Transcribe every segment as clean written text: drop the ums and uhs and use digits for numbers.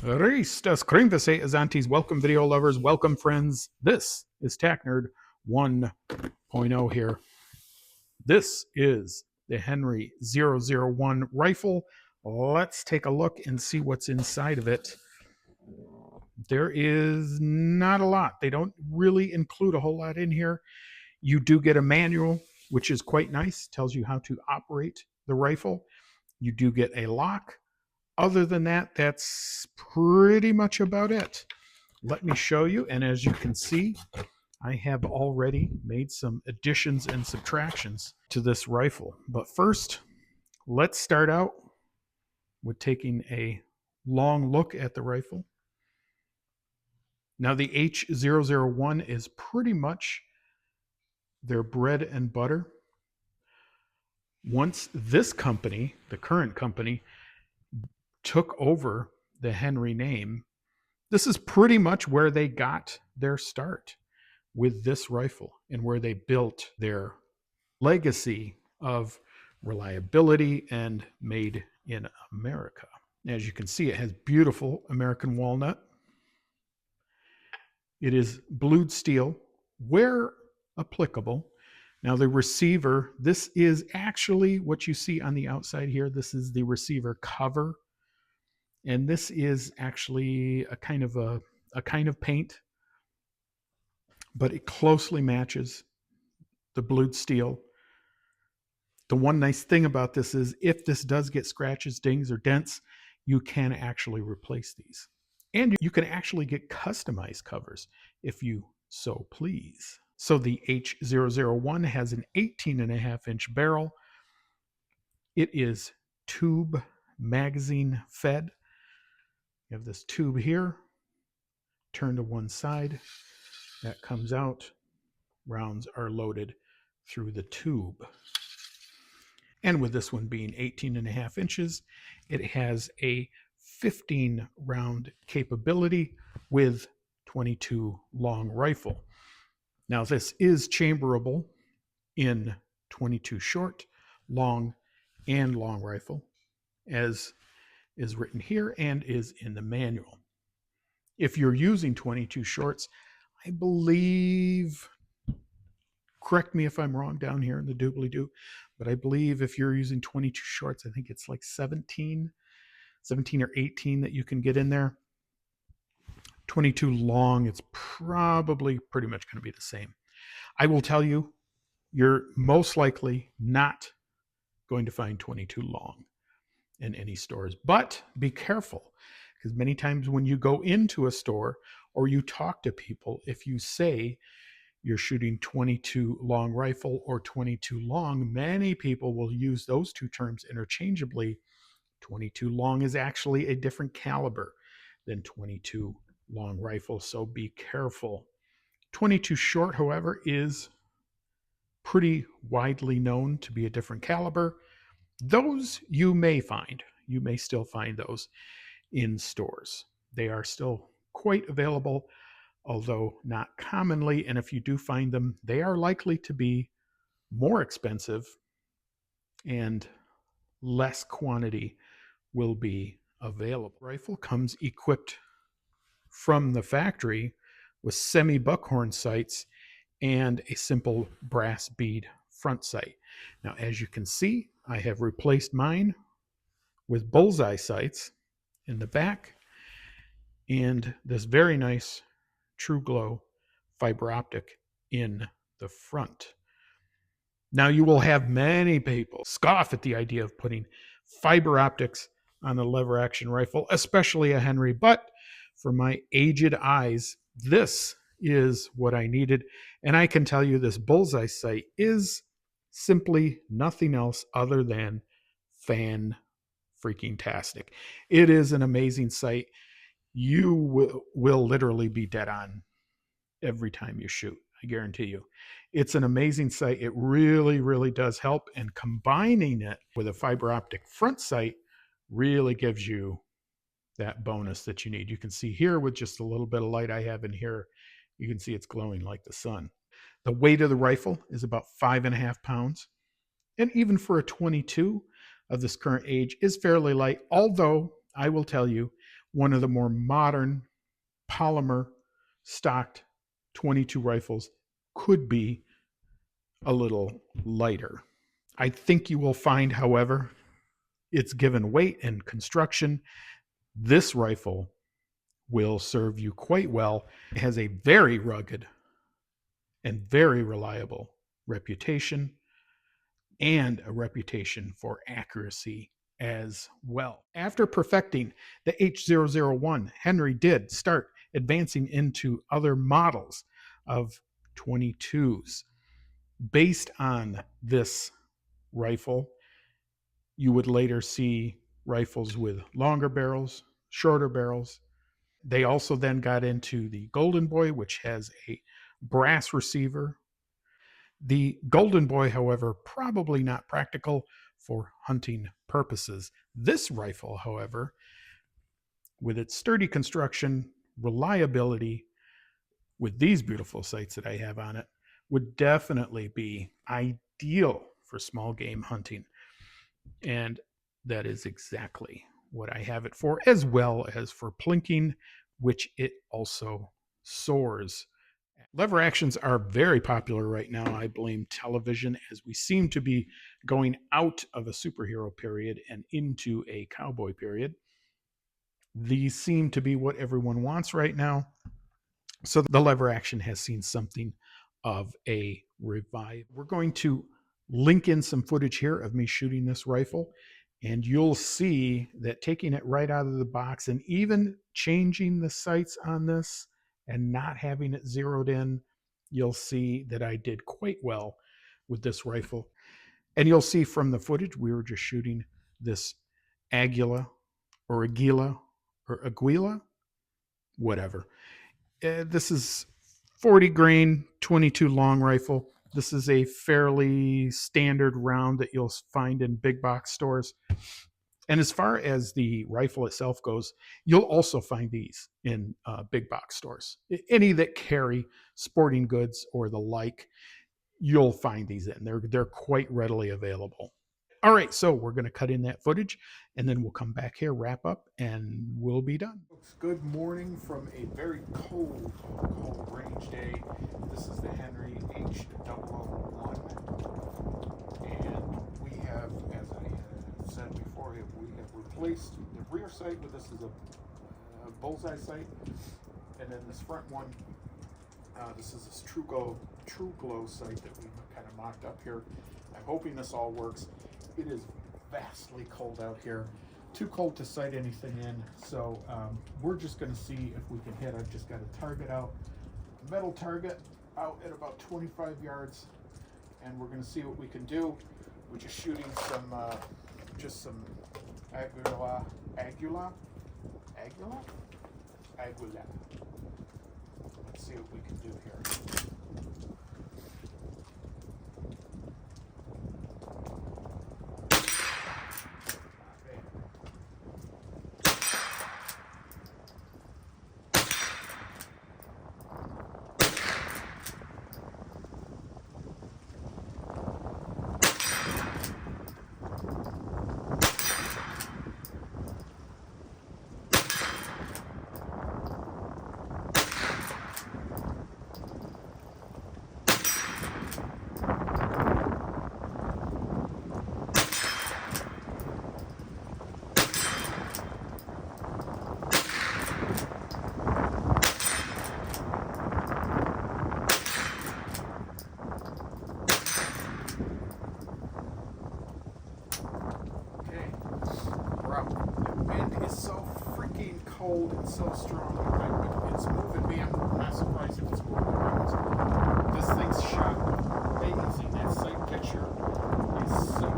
Ristas Kringvase Azantes. Welcome, video lovers. Welcome, friends. This is Tac Nerd 1.0 here. This is the Henry H001 rifle. Let's take a look and see what's inside of it. There is not a lot. They don't really include a whole lot in here. You do get a manual, which is quite nice. Tells you how to operate the rifle. You do get a lock. Other than that, that's pretty much about it. Let me show you. And as you can see, I have already made some additions and subtractions to this rifle. But first, let's start out with taking a long look at the rifle. Now, the H001 is pretty much their bread and butter. Once this company, the current company, took over the Henry name, this is pretty much where they got their start with this rifle and where they built their legacy of reliability and made in America. As you can see, it has beautiful American walnut. It is blued steel where applicable. Now the receiver, this is actually what you see on the outside here. This is the receiver cover. And this is actually a kind of paint, but it closely matches the blued steel. The one nice thing about this is if this does get scratches, dings, or dents, you can actually replace these. And you can actually get customized covers if you so please. So the H001 has an 18.5-inch barrel. It is tube magazine fed. You have this tube here, turn to one side, that comes out. Rounds are loaded through the tube. And with this one being 18.5 inches, it has a 15 round capability with 22 long rifle. Now this is chamberable in 22 short, long, and long rifle, as is written here and is in the manual. If you're using 22 shorts, I believe, correct me if I'm wrong down here in the doobly-doo, but I believe if you're using 22 shorts, I think it's like 17 or 18 that you can get in there. 22 long, it's probably pretty much going to be the same. I will tell you, you're most likely not going to find 22 long in any stores, but be careful, because many times when you go into a store or you talk to people, if you say you're shooting 22 long rifle or 22 long, many people will use those two terms interchangeably. 22 long is actually a different caliber than 22 long rifle, so be careful. 22 short, however, is pretty widely known to be a different caliber. Those you may still find those in stores. They are still quite available, although not commonly. And if you do find them, they are likely to be more expensive and less quantity will be available. The rifle comes equipped from the factory with semi-buckhorn sights and a simple brass bead front sight. Now, as you can see, I have replaced mine with bullseye sights in the back and this very nice True Glow fiber optic in the front. Now, you will have many people scoff at the idea of putting fiber optics on a lever action rifle, especially a Henry, but for my aged eyes, this is what I needed. And I can tell you this bullseye sight is simply nothing else other than fan-freaking-tastic. It is an amazing sight. You will literally be dead on every time you shoot. I guarantee you. It's an amazing sight. It really, really does help. And combining it with a fiber optic front sight really gives you that bonus that you need. You can see here with just a little bit of light I have in here, you can see it's glowing like the sun. The weight of the rifle is about 5.5 pounds. And even for a 22 of this current age is fairly light. Although I will tell you, one of the more modern polymer stocked 22 rifles could be a little lighter. I think you will find, however, it's given weight and construction, this rifle will serve you quite well. It has a very rugged and very reliable reputation, and a reputation for accuracy as well. After perfecting the H001, Henry did start advancing into other models of 22s. Based on this rifle, you would later see rifles with longer barrels, shorter barrels. They also then got into the Golden Boy, which has a brass receiver. The Golden Boy, however, probably not practical for hunting purposes. This rifle, however, with its sturdy construction, reliability, with these beautiful sights that I have on it, would definitely be ideal for small game hunting. And that is exactly what I have it for, as well as for plinking, which it also soars. Lever actions are very popular right now. I blame television, as we seem to be going out of a superhero period and into a cowboy period. These seem to be what everyone wants right now. So the lever action has seen something of a revive. We're going to link in some footage here of me shooting this rifle, and you'll see that taking it right out of the box and even changing the sights on this and not having it zeroed in, you'll see that I did quite well with this rifle. And you'll see from the footage, we were just shooting this Aguila or Aguila or Aguila, whatever. This is 40 grain, 22 long rifle. This is a fairly standard round that you'll find in big box stores. And as far as the rifle itself goes, you'll also find these in big box stores. Any that carry sporting goods or the like, you'll find these in. They're quite readily available. All right, so we're going to cut in that footage, and then we'll come back here, wrap up, and we'll be done. Folks, good morning from a very cold range day. This is the Henry H001, and we have, as I had said before, we have replaced the rear sight with this is a bullseye sight, and then this front one, this is this True Glow sight that we kind of mocked up here. I'm hoping this all works. It is vastly cold out here. Too cold to sight anything in, so we're just going to see if we can hit. I've just got a target out, a metal target out at about 25 yards, and we're going to see what we can do. We're just shooting some Aguila. Let's see what we can do here. So freaking cold and so strong. It's moving me. I'm not surprised if it's moving around. This thing's shot amazing. That sight picture is so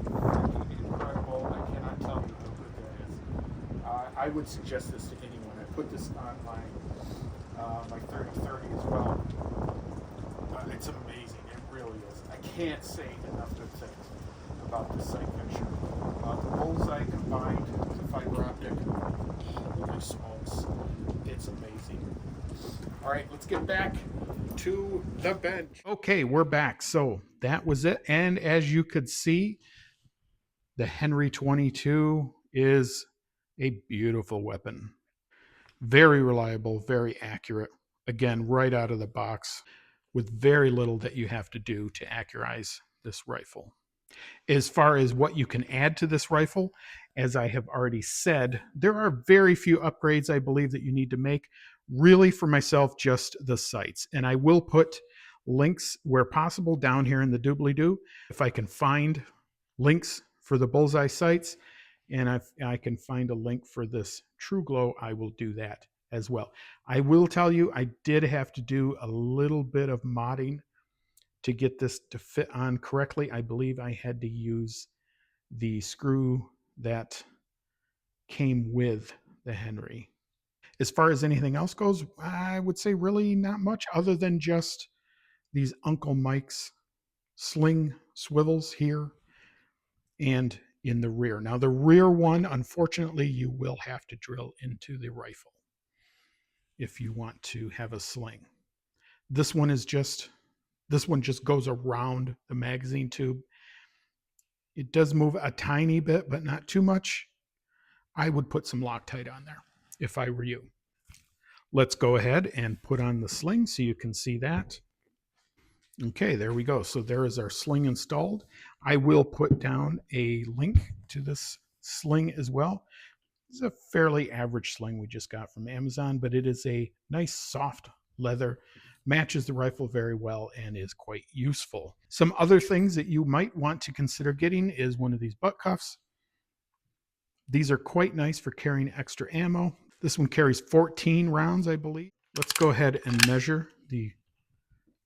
freaking incredible. I cannot tell you how good that is. I would suggest this to anyone. I put this on my 30-30 as well. It's amazing. It really is. I can't say enough good things about this sight picture. The bullseye combined with the fiber optic, holy smokes, it's amazing. All right, let's get back to the bench. Okay, we're back. So that was it. And as you could see, the Henry 22 is a beautiful weapon. Very reliable, very accurate. Again, right out of the box with very little that you have to do to accurize this rifle. As far as what you can add to this rifle, as I have already said, there are very few upgrades I believe that you need to make. Really, for myself, just the sights. And I will put links where possible down here in the doobly-doo. If I can find links for the bullseye sights and I can find a link for this True Glow, I will do that as well. I will tell you, I did have to do a little bit of modding to get this to fit on correctly. I believe I had to use the screw that came with the Henry. As far as anything else goes, I would say really not much other than just these Uncle Mike's sling swivels here and in the rear. Now, the rear one, unfortunately, you will have to drill into the rifle if you want to have a sling. This one just goes around the magazine tube. It does move a tiny bit, but not too much. I would put some Loctite on there if I were you. Let's go ahead and put on the sling so you can see that. Okay, there we go. So there is our sling installed. I will put down a link to this sling as well. This is a fairly average sling we just got from Amazon, but it is a nice soft leather, matches the rifle very well, and is quite useful. Some other things that you might want to consider getting is one of these butt cuffs. These are quite nice for carrying extra ammo. This one carries 14 rounds, I believe. Let's go ahead and measure the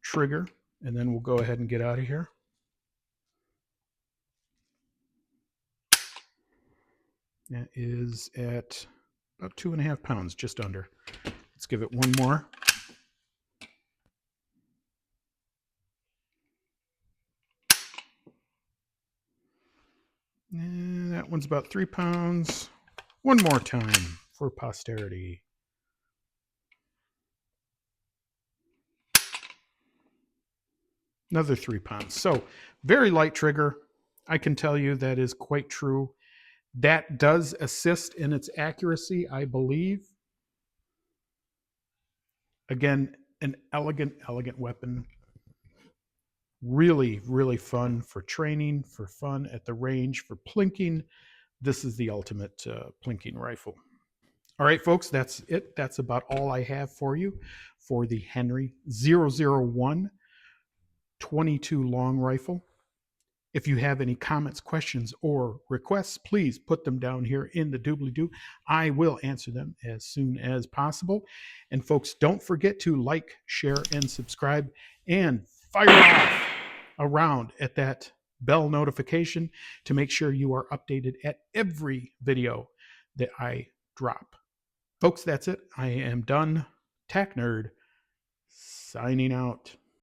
trigger, and then we'll go ahead and get out of here. That is at about 2.5 pounds, just under. Let's give it one more. And that one's about 3 pounds. One more time for posterity. Another 3 pounds. So very light trigger. I can tell you that is quite true. That does assist in its accuracy, I believe. Again, an elegant weapon. Really, really fun for training, for fun at the range, for plinking. This is the ultimate plinking rifle. All right, folks, that's it. That's about all I have for you for the Henry 001 22 long rifle. If you have any comments, questions, or requests, please put them down here in the doobly-doo. I will answer them as soon as possible. And folks, don't forget to like, share, and subscribe, and fire off around at that bell notification to make sure you are updated at every video that I drop. Folks, that's it. I am done. Tack Nerd signing out.